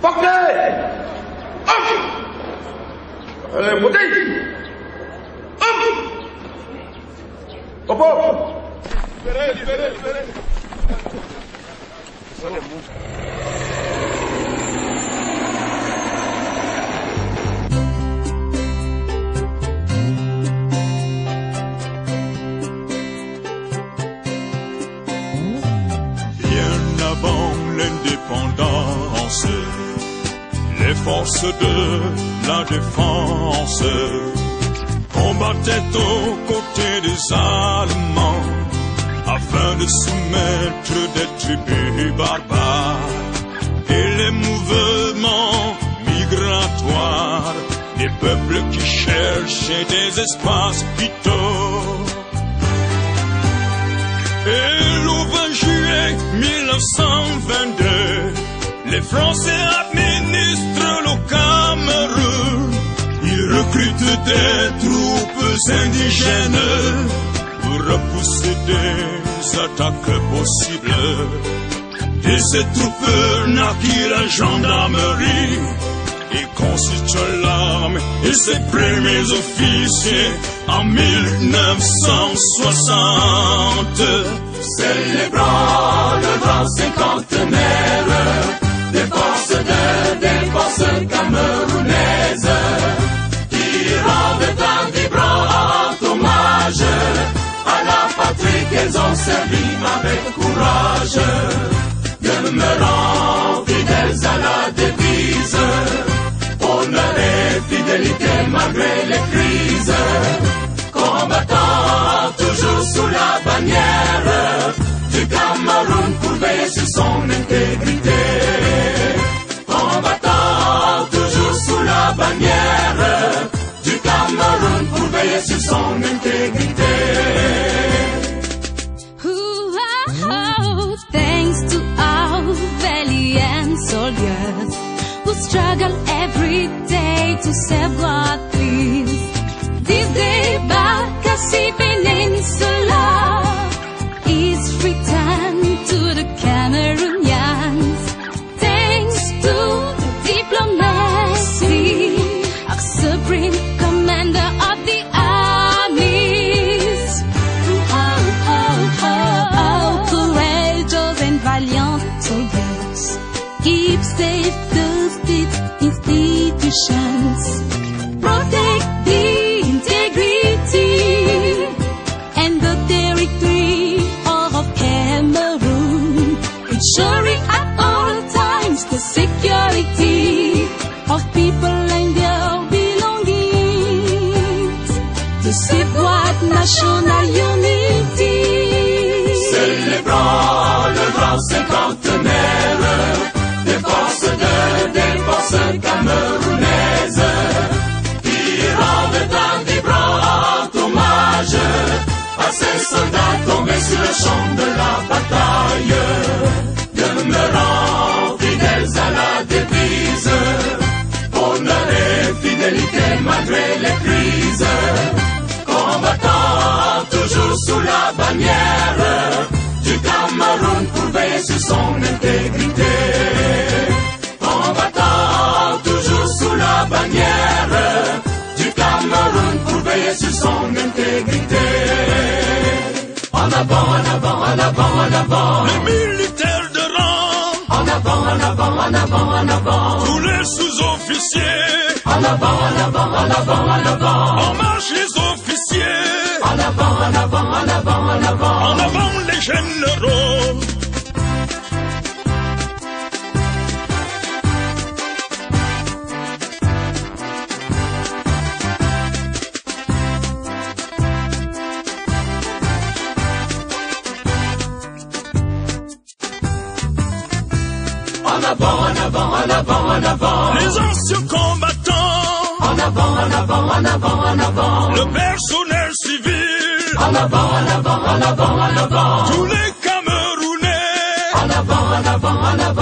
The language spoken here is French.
Portez! Hop! Montez! Hop! Hop, hop! Libérez, libérez, libérez! Bien avant l'indépendance, les forces de la défense combattaient aux côtés des Allemands afin de soumettre des tribus barbares et les mouvements migratoires des peuples qui cherchaient des espaces vitaux. Et le 20 juillet 1922, les Français administrent le Cameroun. Ils recrutent des troupes indigènes pour repousser des attaques possibles. De ces troupes naquit la gendarmerie. Ils constituent l'armée et ses premiers officiers en 1960. Célébrant le grand cinquantenaire des forces de défense camerounaises qui rendent un vibrant hommage à la patrie qu'elles ont servi avec courage, demeurant fidèles à la devise, honneur et fidélité malgré les crises, combattant toujours sous la bannière du Cameroun pour veiller sur son intégrité. Combattant toujours sous la bannière du Cameroun pour veiller sur son intégrité. Thanks to our valiant soldiers who struggle every day to save what lives. This day, Bakassi Peninsula is returned to the Cameroonians. Thanks to the diplomacy of Supreme Commander of the armies. Courageous and valiant soldiers keep safe the state institutions. Protect the integrity and the territory of Cameroon, ensuring at all times the security of people and their belongings, to safeguard national unity. Célébrant le grand cinquantenaire des forces de défense camerounaises qui rendent un vibrant hommage à ces soldats tombés sur le champ de la bataille, demeurant fidèles à la devise, honneur et fidélité malgré les crises, combattant toujours sous la bannière du Cameroun pour veiller sur son intégrité. Combattant toujours sous la bannière du Cameroun pour veiller sur son intégrité. En avant, en avant, en avant, en avant. Les militaires de rang. En avant, en avant, en avant, en avant. Tous les sous-officiers. En avant, en avant, en avant, en avant. En marche les officiers. En avant, en avant, en avant, en avant. En avant les généraux. En avant, en avant, en avant, en avant. Les anciens combattants. En avant, en avant, en avant, en avant. Le personnel civil. En avant, en avant, en avant, en avant. Tous les Camerounais. En avant, en avant, en avant.